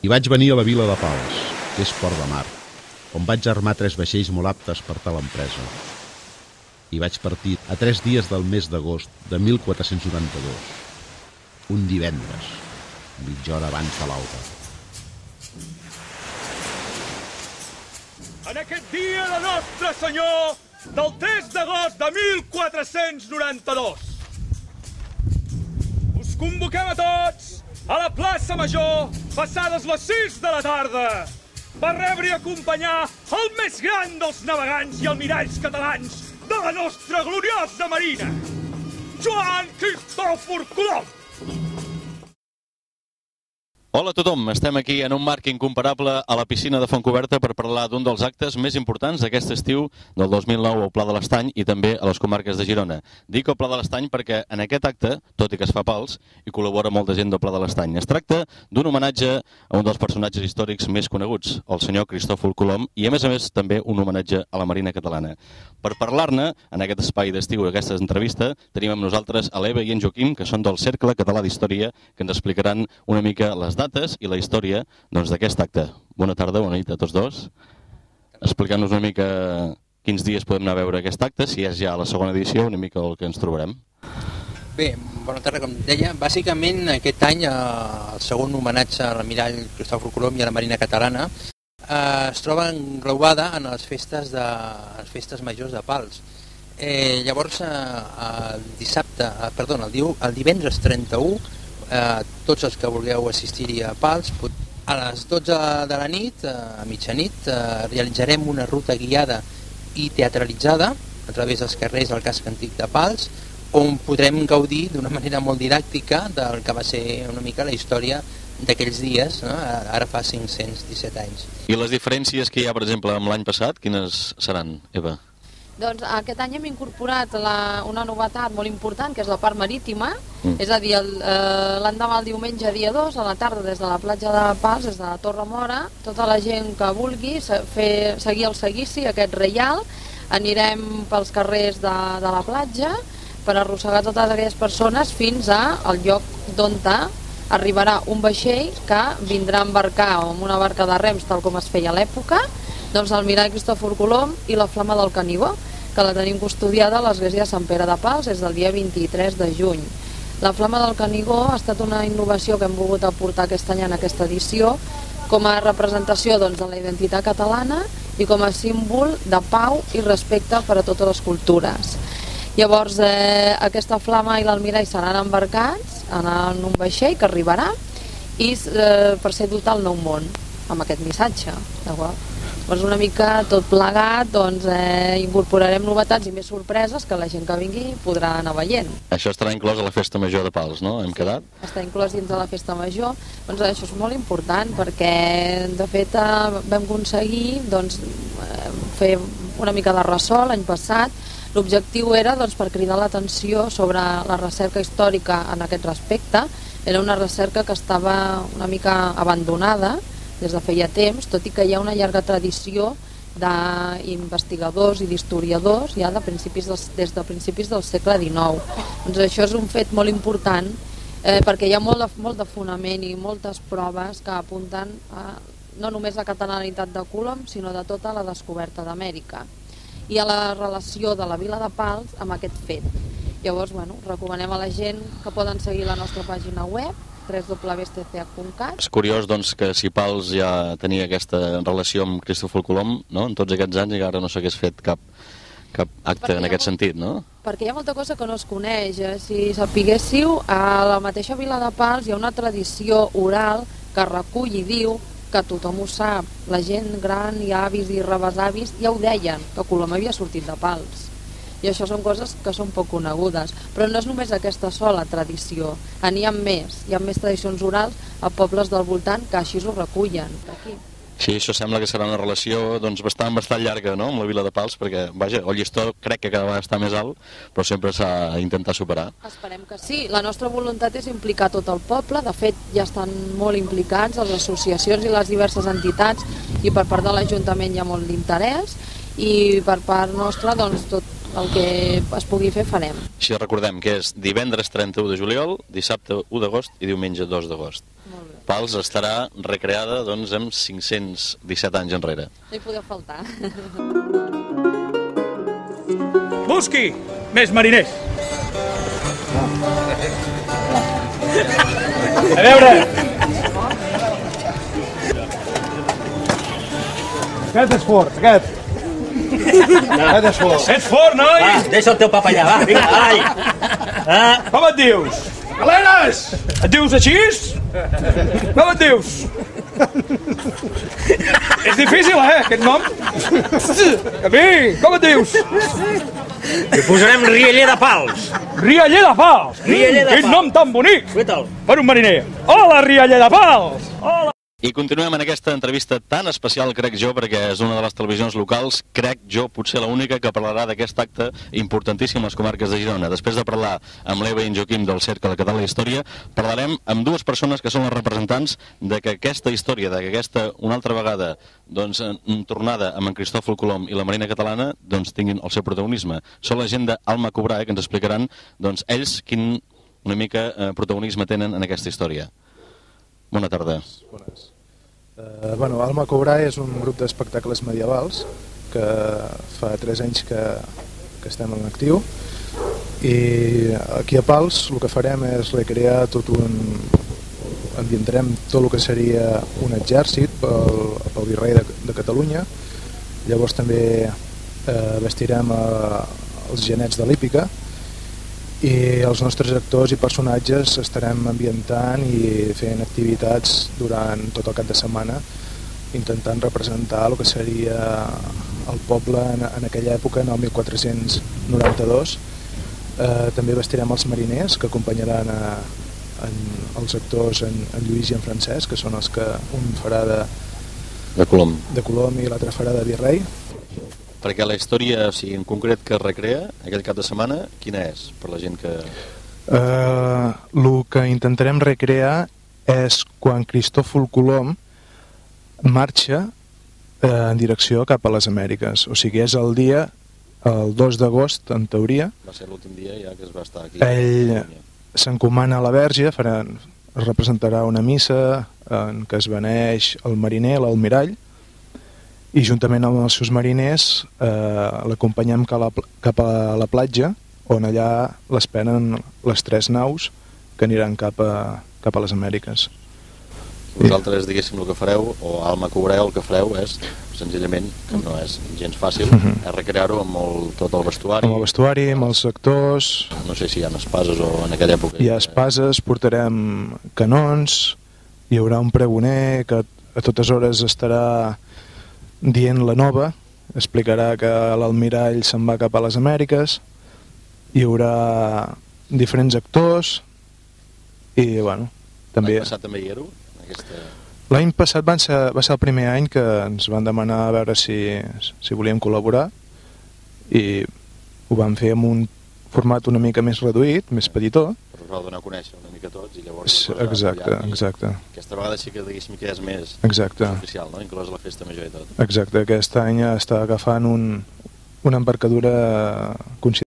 I vaig venir a la vila de Pals, que és port de mar, on vaig armar 3 vaixells molt aptes per tal empresa. I vaig partir a 3 dies del mes d'agost de 1492, un divendres, mitja hora abans de l'alba. En aquest dia de Nostre Senyor, del 3 d'agost de 1492, us convoquem a tots a la plaça Major, passades les 6 de la tarda, per rebre i acompanyar el més gran dels navegants i almiralls catalans de la nostra gloriosa marina, Joan Cristòfor Colom. Hola a tothom, estem aquí en un marc incomparable a la piscina de Fontcoberta per parlar d'un dels actes més importants d'aquest estiu del 2009 al Pla de l'Estany i també a les comarques de Girona. Dic el Pla de l'Estany perquè en aquest acte, tot i que es fa Pals, hi col·labora molta gent del Pla de l'Estany. Es tracta d'un homenatge a un dels personatges històrics més coneguts, el senyor Cristòfor Colom, i a més també un homenatge a la Marina Catalana. Per parlar-ne, en aquest espai d'estiu i aquesta entrevista, tenim amb nosaltres a l'Eva i en Joaquim, que són del Cercle Català d'Història, que ens explicaran una mica les dates i la història d'aquest acte. Bona tarda, bona nit a tots dos. Explicant-nos una mica quins dies podem anar a veure aquest acte, si és ja la segona edició, una mica el que ens trobarem. Bé, bona tarda, com deia. Bàsicament, aquest any, el segon homenatge a l'almirall Cristòfor Colom i a la Marina Catalana es troba englobada en les festes majors de Pals. Llavors, el divendres 31, tots els que vulgueu assistir-hi a Pals, a les 12 de la nit, a mitjanit, realitzarem una ruta guiada i teatralitzada a través dels carrers del casc antic de Pals, on podrem gaudir d'una manera molt didàctica del que va ser una mica la història d'aquells dies, no? Ara fa 517 anys. I les diferències que hi ha, per exemple, amb l'any passat, quines seran, Eva? Doncs aquest any hem incorporat una novetat molt important, que és la part marítima, és a dir, l'endemà, el diumenge, dia 2, a la tarda, des de la platja de Pals, des de la Torre Mora, tota la gent que vulgui seguir el seguici, aquest reial, anirem pels carrers de la platja per arrossegar totes aquelles persones fins al lloc d'on arribarà un vaixell que vindrà a embarcar amb una barca de rems, tal com es feia a l'època, doncs l'almirall Cristòfor Colom i la Flama del Canigó, que la tenim custodiada a l'església de Sant Pere de Pals des del dia 23 de juny. La Flama del Canigó ha estat una innovació que hem volgut aportar aquest any en aquesta edició com a representació de la identitat catalana i com a símbol de pau i respecte per a totes les cultures. Llavors, aquesta flama i l'almirall seran embarcats en un vaixell que arribarà i per ser dut al nou món amb aquest missatge. Doncs una mica tot plegat, incorporarem novetats i més sorpreses que la gent que vingui podrà anar veient. Això estarà inclòs a la Festa Major de Pals, no? Hem quedat? Està inclòs dins de la Festa Major. Doncs això és molt important perquè, de fet, vam aconseguir fer una mica de ressò l'any passat. L'objectiu era per cridar l'atenció sobre la recerca històrica en aquest respecte. Era una recerca que estava una mica abandonada des de feia temps, tot i que hi ha una llarga tradició d'investigadors i d'historiadors ja des de principis del segle XIX. Doncs això és un fet molt important perquè hi ha molt de fonament i moltes proves que apunten no només la catalanitat de Colom, sinó de tota la descoberta d'Amèrica i a la relació de la vila de Pals amb aquest fet. Llavors, recomanem a la gent que poden seguir la nostra pàgina web, www.stch.cat. És curiós, que si Pals ja tenia aquesta relació amb Cristòfor Colom, no? En tots aquests anys, i ara no s'hagués fet cap acte en aquest sentit, no? Perquè hi ha molta cosa que no es coneix. Si sapiguéssiu, a la mateixa vila de Pals hi ha una tradició oral que recull i diu que tothom ho sap, la gent gran i avis i rebesavis ja ho deien, que Colom havia sortit de Pals. I això són coses que són poc conegudes. Però no és només aquesta sola tradició, n'hi ha més. Hi ha més tradicions orals a pobles del voltant que així ho recullen. Aquí. Sí, això sembla que serà una relació bastant llarga, no?, amb la vila de Pals, perquè, vaja, el llistó crec que cada vegada està més alt, però sempre s'ha d'intentar superar. Esperem que sí. La nostra voluntat és implicar tot el poble. De fet, ja estan molt implicats les associacions i les diverses entitats, i per part de l'Ajuntament hi ha molt d'interès, i per part nostra, tot el que es pugui fer farem. Així recordem que és divendres 31 de juliol, dissabte 1 d'agost i diumenge 2 d'agost. Pals estarà recreada doncs, amb 517 anys enrere. No hi podeu faltar. Busqui més mariners. A veure. Aquest és fort, aquest. Aquest és fort. Ets fort, noi? Va, deixa el teu papa allà, va, vinga, vai. Com et dius? Galeres! Et dius així? Com et dius? És difícil, aquest nom? Camí, com et dius? Li posarem Rialler de Pals. Rialler de Pals! Rialler de Pals. Quin nom tan bonic! Cuita'l. Per un mariner. Hola, Rialler de Pals! Hola! I continuem en aquesta entrevista tan especial, crec jo, perquè és una de les televisions locals, crec jo, potser l'única que parlarà d'aquest acte importantíssim a les comarques de Girona. Després de parlar amb l'Eva i en Joaquim del Cercle de Català i Història, parlarem amb dues persones que són les representants de que aquesta història, de que aquesta, una altra vegada, doncs, tornada amb en Cristòfol Colom i la Marina Catalana, doncs, tinguin el seu protagonisme. Són la gent d'Alma Cobrae, que ens explicaran, doncs, ells quin una mica protagonisme tenen en aquesta història. Bona tarda. Bones. Alma Cobrae és un grup d'espectacles medievals que fa 3 anys que estem en actiu, i aquí a Pals el que farem és recrear ambientarem tot el que seria un exèrcit pel virrei de Catalunya. Llavors també vestirem els genets de l'hípica, i els nostres actors i personatges estarem ambientant i fent activitats durant tot el cap de setmana, intentant representar el que seria el poble en aquella època, en el 1492. També vestirem els mariners, que acompanyaran els actors en Lluís i en Francesc, que són els que un farà de Colom i l'altre farà de virrei. Perquè la història, o sigui, en concret, que es recrea aquell cap de setmana, quina és per la gent que... El que intentarem recrear és quan Cristòfol Colom marxa en direcció cap a les Amèriques. O sigui, és el 2 d'agost, en teoria. Va ser l'últim dia ja que es va estar aquí. Ell s'encomana a la Verge, es representarà una missa en què es beneix el mariner, l'almirall, i juntament amb els seus mariners l'acompanyem cap a la platja, on allà l'esperen les 3 naus que aniran cap a les Amèriques. Vosaltres, diguéssim, el que fareu, o Alma Cobrae, el que fareu és, senzillament, que no és gens fàcil, és recrear-ho amb tot el vestuari. Amb el vestuari, amb els actors... No sé si hi ha espases o en aquella època... Hi ha espases, portarem canons, hi haurà un pregoner que a totes hores estarà dient la nova, explicarà que l'almirall se'n va cap a les Amèriques, hi haurà diferents actors i, bueno, també... L'any passat també hi éreu? L'any passat va ser el primer any que ens van demanar a veure si volíem col·laborar, i ho vam fer amb un format una mica més reduït, més petitó. Però us vau donar a conèixer una mica tots i llavors... Exacte. Aquesta vegada sí que diguéssim que és més oficial, no? Inclòs la festa major i tot. Exacte, aquest any està agafant una embarcadura considerable.